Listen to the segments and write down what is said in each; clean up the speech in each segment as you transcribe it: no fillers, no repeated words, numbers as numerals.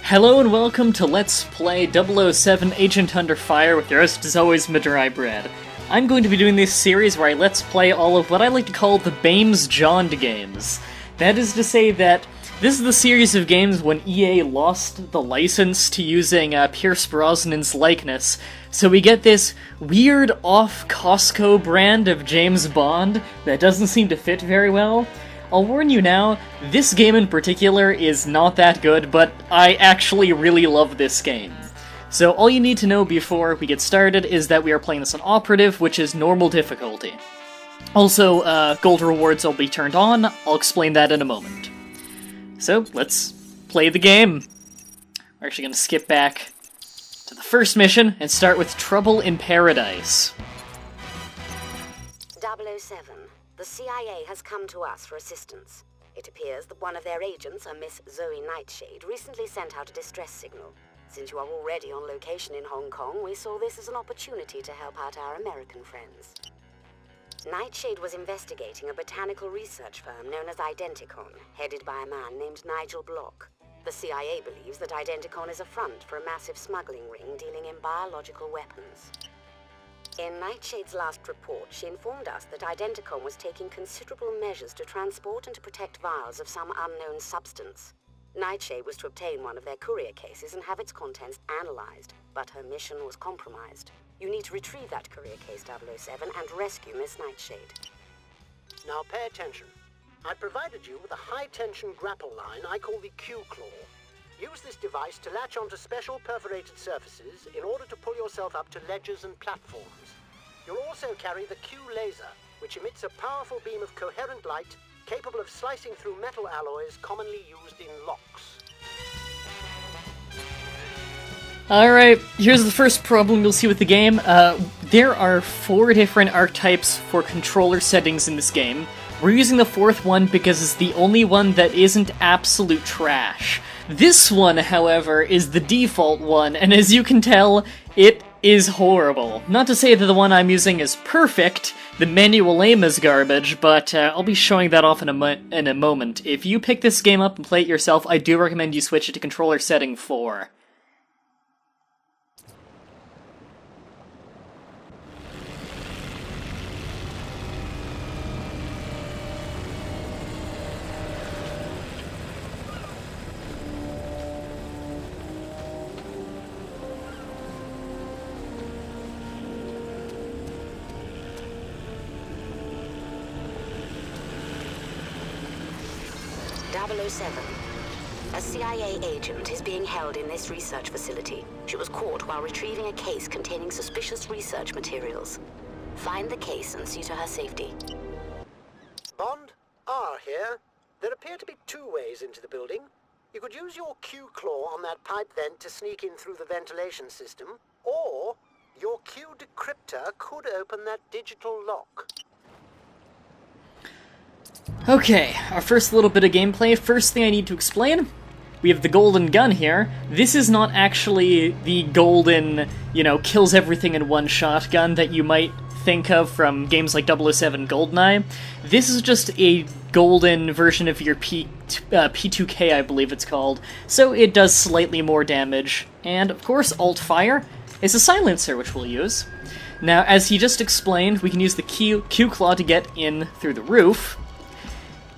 Hello and welcome to Let's Play 007 Agent Under Fire with your host as always, Mah-Dry-Bread. I'm going to be doing this series where I let's play all of what I like to call the Bames Jond games. That is to say that this is the series of games when EA lost the license to using Pierce Brosnan's likeness, so we get this weird off-Costco brand of James Bond that doesn't seem to fit very well. I'll warn you now, this game in particular is not that good, but I actually really love this game. So all you need to know before we get started is that we are playing this on Operative, which is normal difficulty. Also, gold rewards will be turned on. I'll explain that in a moment. So, let's play the game. We're actually going to skip back to the first mission and start with Trouble in Paradise. 007. The CIA has come to us for assistance. It appears that one of their agents, a Miss Zoe Nightshade, recently sent out a distress signal. Since you are already on location in Hong Kong, we saw this as an opportunity to help out our American friends. Nightshade was investigating a botanical research firm known as Identicon, headed by a man named Nigel Block. The CIA believes that Identicon is a front for a massive smuggling ring dealing in biological weapons. In Nightshade's last report, she informed us that Identicon was taking considerable measures to transport and to protect vials of some unknown substance. Nightshade was to obtain one of their courier cases and have its contents analyzed, but her mission was compromised. You need to retrieve that courier case, 007, and rescue Miss Nightshade. Now pay attention. I provided you with a high-tension grapple line I call the Q-Claw. Use this device to latch onto special perforated surfaces in order to pull yourself up to ledges and platforms. You'll also carry the Q-Laser, which emits a powerful beam of coherent light capable of slicing through metal alloys commonly used in locks. Alright, here's the first problem you'll see with the game. There are 4 different archetypes for controller settings in this game. We're using the 4th one because it's the only one that isn't absolute trash. This one, however, is the default one, and as you can tell, it is horrible. Not to say that the one I'm using is perfect, the manual aim is garbage, but I'll be showing that off in a moment. If you pick this game up and play it yourself, I do recommend you switch it to controller setting 4. A CIA agent is being held in this research facility. She was caught while retrieving a case containing suspicious research materials. Find the case and see to her safety. Bond, R here. There appear to be 2 ways into the building. You could use your Q-Claw on that pipe vent to sneak in through the ventilation system, or your Q-Decryptor could open that digital lock. Okay, our first little bit of gameplay. First thing I need to explain, we have the golden gun here. This is not actually the golden, kills everything in one shot gun that you might think of from games like 007 GoldenEye. This is just a golden version of your P2K, I believe it's called, so it does slightly more damage. And, of course, Alt-Fire is a silencer, which we'll use. Now, as he just explained, we can use the Q-Claw to get in through the roof.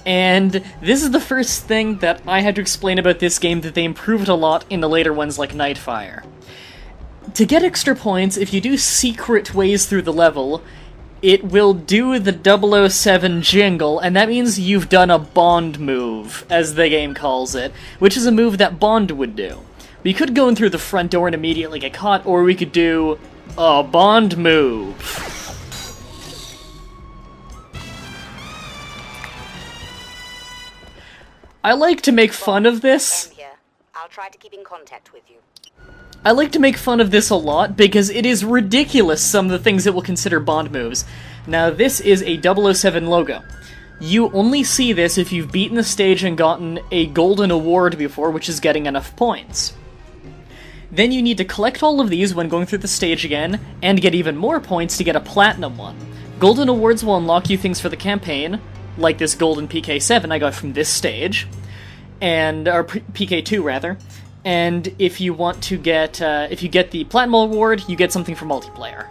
And this is the first thing that I had to explain about this game that they improved a lot in the later ones like Nightfire. To get extra points, if you do secret ways through the level, it will do the 007 jingle, and that means you've done a Bond move, as the game calls it, which is a move that Bond would do. We could go in through the front door and immediately get caught, or we could do a Bond move. I like to make fun of this. I'll try to keep in contact with you. I like to make fun of this a lot because it is ridiculous some of the things that we'll consider Bond moves. Now this is a 007 logo. You only see this if you've beaten the stage and gotten a golden award before, which is getting enough points. Then you need to collect all of these when going through the stage again, and get even more points to get a platinum one. Golden awards will unlock you things for the campaign, like this golden PK7 I got from this stage, and or PK2 rather, And if you want to get, if you get the Platinum Award, you get something for multiplayer.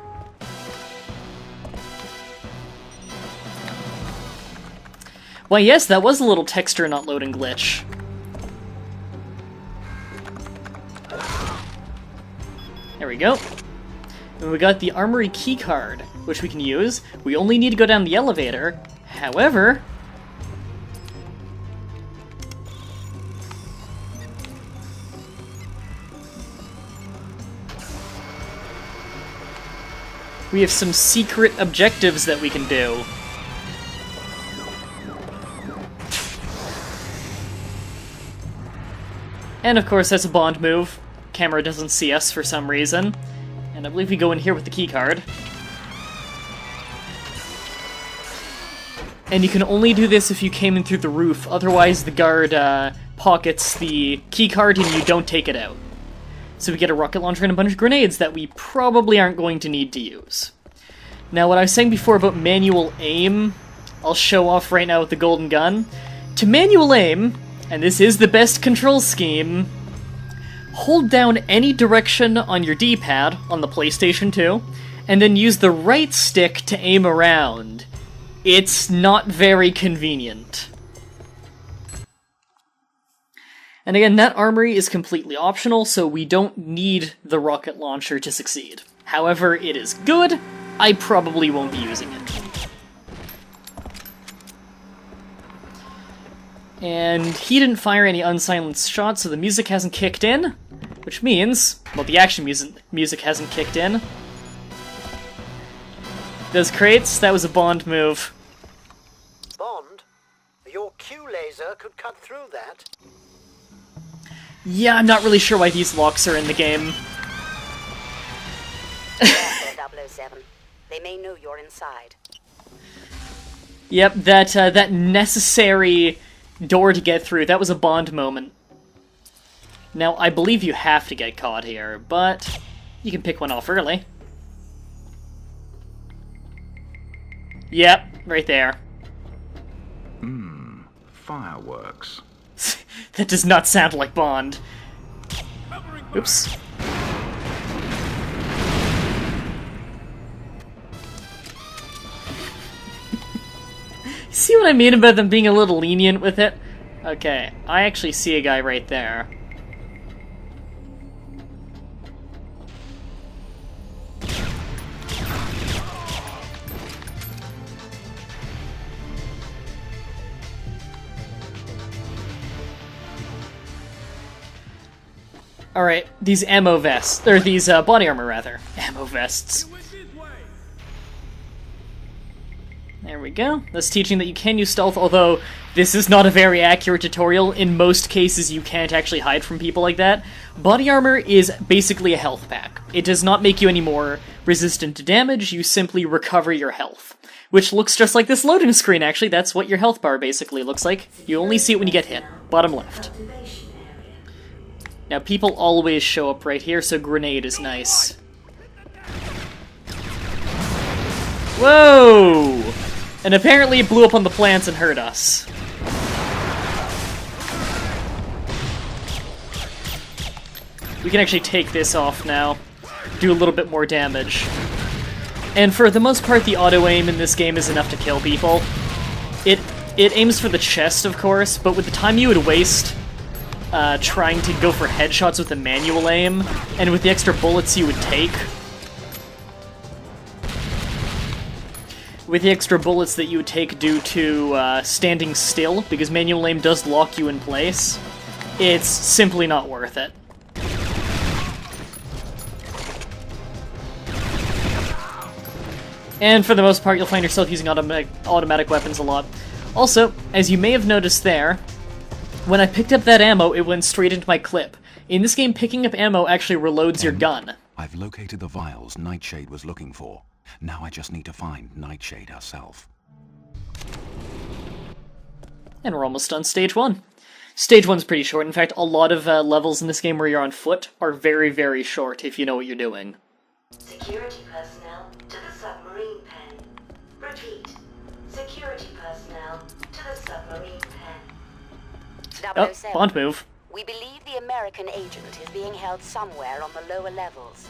Why yes, that was a little texture not loading glitch. There we go. And we got the Armory keycard, which we can use. We only need to go down the elevator. However... we have some secret objectives that we can do. And of course, that's a Bond move. Camera doesn't see us for some reason. And I believe we go in here with the keycard. And you can only do this if you came in through the roof, otherwise the guard pockets the keycard and you don't take it out. So we get a rocket launcher and a bunch of grenades that we probably aren't going to need to use. Now, what I was saying before about manual aim, I'll show off right now with the golden gun. To manual aim, and this is the best control scheme, hold down any direction on your D-pad on the PlayStation 2, and then use the right stick to aim around. It's not very convenient. And again, that armory is completely optional, so we don't need the rocket launcher to succeed. However, it is good. I probably won't be using it. And he didn't fire any unsilenced shots, so the music hasn't kicked in, which means, well, the action music hasn't kicked in. Those crates, that was a Bond move. Bond? Your Q laser could cut through that. Yeah, I'm not really sure why these locks are in the game. 007. They may know you're inside. Yep, that necessary door to get through, that was a Bond moment. Now, I believe you have to get caught here, but you can pick one off early. Yep, right there. Fireworks. That does not sound like Bond. Oops. See what I mean about them being a little lenient with it? Okay, I actually see a guy right there. Alright, these ammo vests, or these body armor rather. Ammo vests. There we go. That's teaching that you can use stealth, although this is not a very accurate tutorial. In most cases, you can't actually hide from people like that. Body armor is basically a health pack. It does not make you any more resistant to damage, you simply recover your health. Which looks just like this loading screen, actually. That's what your health bar basically looks like. You only see it when you get hit. Bottom left. Now, people always show up right here, so grenade is nice. Whoa! And apparently it blew up on the plants and hurt us. We can actually take this off now. Do a little bit more damage. And for the most part, the auto-aim in this game is enough to kill people. It aims for the chest, of course, but with the time you would waste trying to go for headshots with a manual aim, and with the extra bullets you would take, due to standing still, because manual aim does lock you in place, it's simply not worth it. And for the most part, you'll find yourself using automatic weapons a lot. Also, as you may have noticed there, when I picked up that ammo, it went straight into my clip. In this game, picking up ammo actually reloads your gun. I've located the vials Nightshade was looking for. Now I just need to find Nightshade herself. And we're almost done stage 1. Stage 1's pretty short. In fact, a lot of levels in this game where you're on foot are very, very short if you know what you're doing. Security personnel to the submarine pen. Repeat. Security personnel to the submarine pen. Oh, Bond move. We believe the American agent is being held somewhere on the lower levels.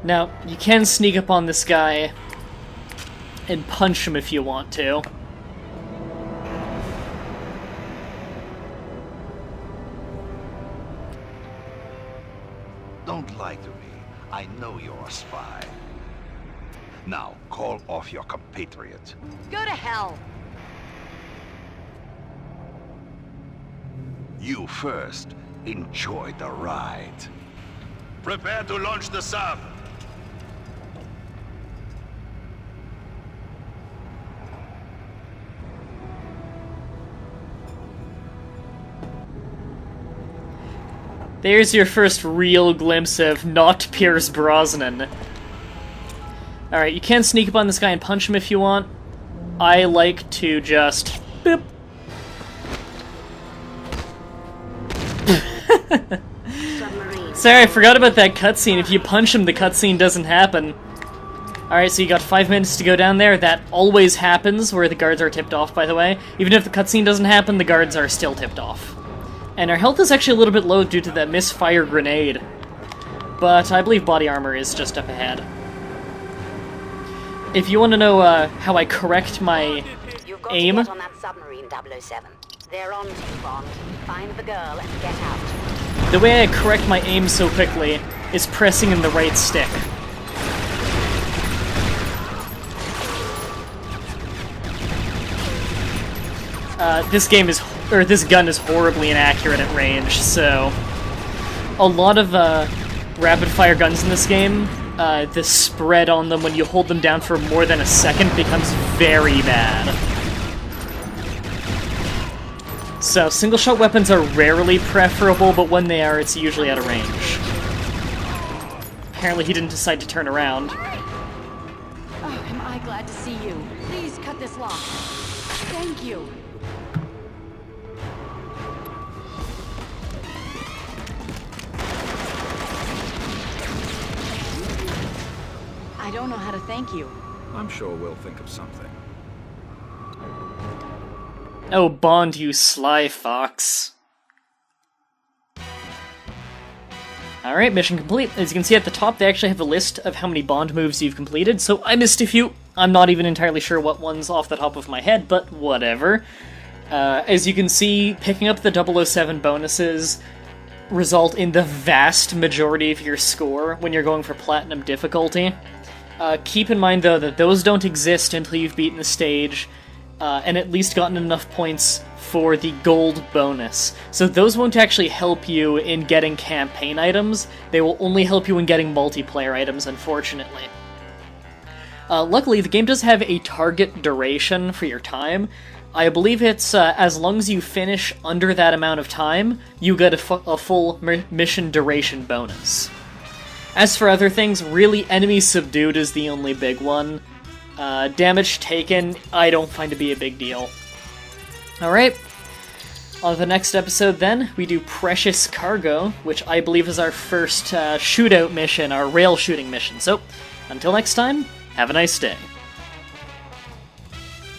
Now, you can sneak up on this guy and punch him if you want to. Don't lie to me. I know you're a spy. Now, call off your compatriot. Go to hell! You first. Enjoy the ride. Prepare to launch the sub. There's your first real glimpse of not Pierce Brosnan. Alright, you can sneak up on this guy and punch him if you want. I like to just... boop. Sorry, I forgot about that cutscene. If you punch him, the cutscene doesn't happen. Alright, so you got 5 minutes to go down there. That always happens where the guards are tipped off, by the way. Even if the cutscene doesn't happen, the guards are still tipped off. And our health is actually a little bit low due to that misfire grenade. But I believe body armor is just up ahead. If you want to know how I correct my aim... You've got to get on that submarine, 007. They're on to you, Bond. Find the girl and get out. The way I correct my aim so quickly is pressing in the right stick. This gun is horribly inaccurate at range, so a lot of rapid-fire guns in this game, the spread on them when you hold them down for more than a second becomes very bad. So single-shot weapons are rarely preferable, but when they are, it's usually out of range. Apparently he didn't decide to turn around. Oh, am I glad to see you. Please cut this lock. Thank you. I don't know how to thank you. I'm sure we'll think of something. Oh, Bond, you sly fox. Alright, mission complete. As you can see at the top, they actually have a list of how many Bond moves you've completed, so I missed a few. I'm not even entirely sure what ones off the top of my head, but whatever. As you can see, picking up the 007 bonuses result in the vast majority of your score when you're going for platinum difficulty. Keep in mind, though, that those don't exist until you've beaten the stage and at least gotten enough points for the gold bonus. So those won't actually help you in getting campaign items, they will only help you in getting multiplayer items, unfortunately. Luckily, the game does have a target duration for your time. I believe it's as long as you finish under that amount of time, you get a full mission duration bonus. As for other things, really, enemies subdued is the only big one. Damage taken, I don't find to be a big deal. Alright, on to the next episode then, we do Precious Cargo, which I believe is our first shootout mission, our rail shooting mission. So, until next time, have a nice day.